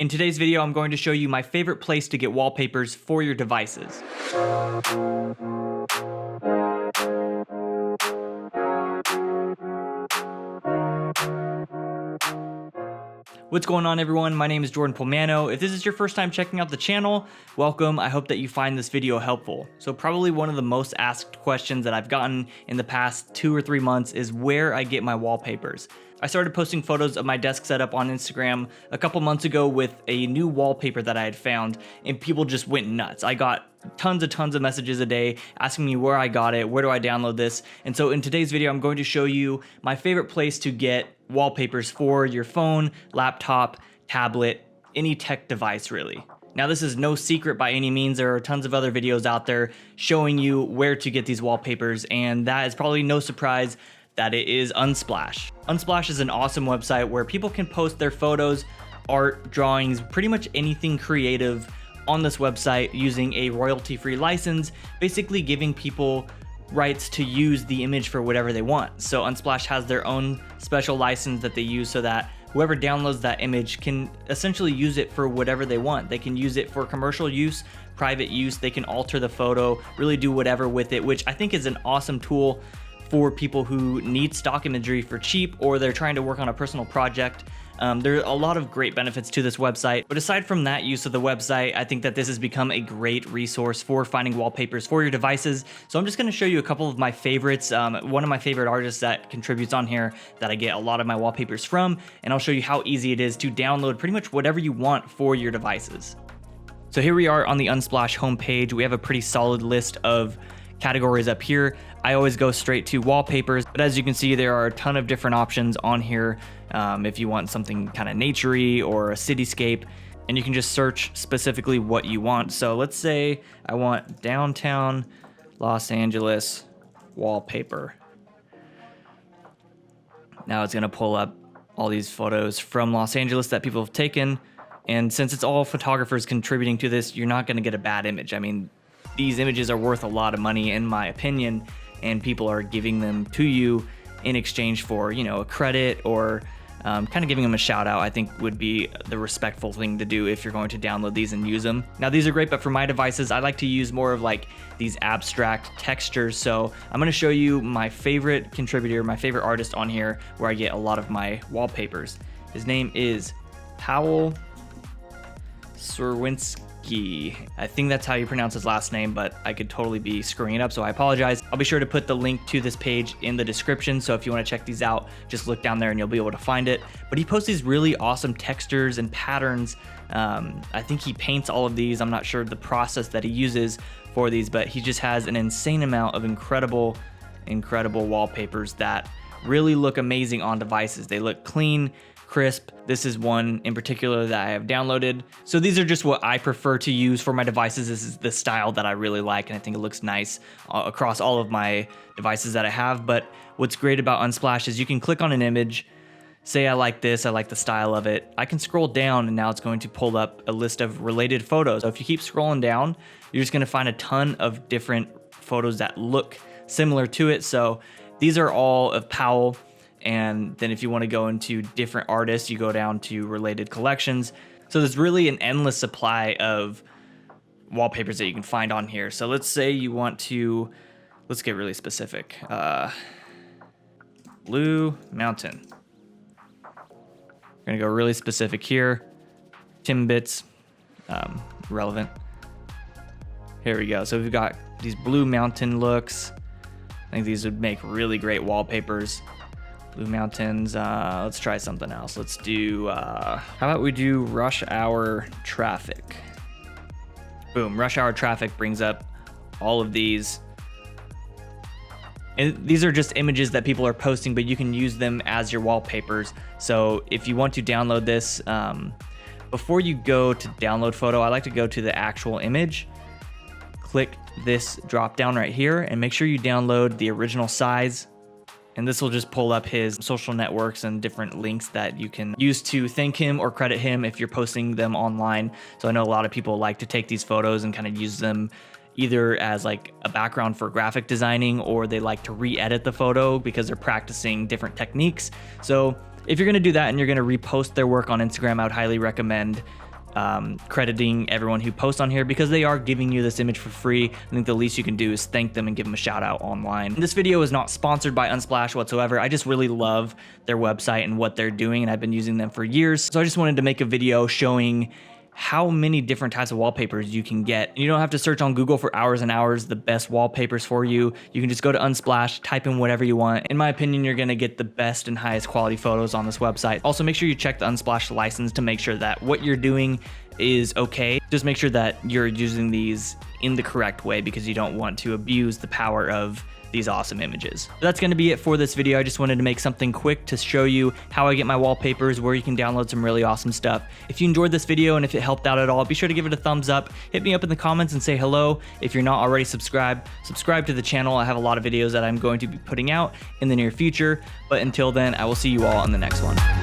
In today's video, I'm going to show you my favorite place to get wallpapers for your devices. What's going on, everyone? My name is Jordan Polmano. If this is your first time checking out the channel, welcome. I hope that you find this video helpful. So probably one of the most asked questions that I've gotten in the past 2 or 3 months is where I get my wallpapers. I started posting photos of my desk setup on Instagram a couple months ago with a new wallpaper that I had found, and people just went nuts. I got tons of messages a day asking me where I got it, where do I download this. And so in today's video, I'm going to show you my favorite place to get wallpapers for your phone, laptop, tablet, any tech device really. Now, this is no secret by any means. There are tons of other videos out there showing you where to get these wallpapers, and that is probably no surprise that it is Unsplash. Unsplash is an awesome website where people can post their photos, art, drawings, pretty much anything creative on this website using a royalty-free license, basically giving people rights to use the image for whatever they want. So Unsplash has their own special license that they use so that whoever downloads that image can essentially use it for whatever they want. They can use it for commercial use, private use, they can alter the photo, really do whatever with it, which I think is an awesome tool for people who need stock imagery for cheap, or they're trying to work on a personal project. There are a lot of great benefits to this website, but aside from that use of the website, I think that this has become a great resource for finding wallpapers for your devices. So I'm just going to show you a couple of my favorites. One of my favorite artists that contributes on here that I get a lot of my wallpapers from, and I'll show you how easy it is to download pretty much whatever you want for your devices. So here we are on the Unsplash homepage. We have a pretty solid list of categories up here. I always go straight to wallpapers, but as you can see, there are a ton of different options on here. If you want something kind of naturey or a cityscape, and you can just search specifically what you want. So let's say I want downtown Los Angeles wallpaper. Now it's gonna pull up all these photos from Los Angeles that people have taken. And since it's all photographers contributing to this, you're not gonna get a bad image. I mean, these images are worth a lot of money in my opinion, and people are giving them to you in exchange for, you know, a credit or kind of giving them a shout out. I think would be the respectful thing to do if you're going to download these and use them. Now, these are great, but for my devices, I like to use more of like these abstract textures. So I'm going to show you my favorite contributor, my favorite artist on here where I get a lot of my wallpapers. His name is Powell. I think that's how you pronounce his last name, but I could totally be screwing it up, so I apologize. I'll be sure to put the link to this page in the description, so if you want to check these out, just look down there and you'll be able to find it. But he posts these really awesome textures and patterns. I think he paints all of these. I'm not sure the process that he uses for these, but he just has an insane amount of incredible wallpapers that really look amazing on devices. They look clean, crisp. This is one in particular that I have downloaded. So these are just what I prefer to use for my devices. This is the style that I really like, and I think it looks nice across all of my devices that I have. But what's great about Unsplash is you can click on an image, say I like this, I like the style of it. I can scroll down and now it's going to pull up a list of related photos. So if you keep scrolling down, you're just gonna find a ton of different photos that look similar to it. So these are all of Powell. And then if you want to go into different artists, you go down to related collections. So there's really an endless supply of wallpapers that you can find on here. So let's say you want to, let's get really specific. Blue Mountain. We're gonna go really specific here. Timbits, relevant. Here we go. So we've got these Blue Mountain looks. I think these would make really great wallpapers. Blue Mountains, let's try something else. Let's do, how about we do rush hour traffic? Boom, rush hour traffic brings up all of these. And these are just images that people are posting, but you can use them as your wallpapers. So if you want to download this, before you go to download photo, I like to go to the actual image, click this drop down right here, and make sure you download the original size. And this will just pull up his social networks and different links that you can use to thank him or credit him if you're posting them online. So I know a lot of people like to take these photos and kind of use them either as like a background for graphic designing, or they like to re-edit the photo because they're practicing different techniques. So if you're gonna do that and you're gonna repost their work on Instagram, I would highly recommend crediting everyone who posts on here because they are giving you this image for free. I think the least you can do is thank them and give them a shout out online. This video is not sponsored by Unsplash whatsoever. I just really love their website and what they're doing, and I've been using them for years. So I just wanted to make a video showing how many different types of wallpapers you can get. You don't have to search on Google for hours and hours the best wallpapers for you. You can just go to Unsplash, type in whatever you want. In my opinion, you're gonna get the best and highest quality photos on this website. Also, make sure you check the Unsplash license to make sure that what you're doing is okay. Just make sure that you're using these in the correct way because you don't want to abuse the power of these awesome images. That's gonna be it for this video. I just wanted to make something quick to show you how I get my wallpapers, where you can download some really awesome stuff. If you enjoyed this video and if it helped out at all, be sure to give it a thumbs up. Hit me up in the comments and say hello. If you're not already subscribed, subscribe to the channel. I have a lot of videos that I'm going to be putting out in the near future. But until then, I will see you all on the next one.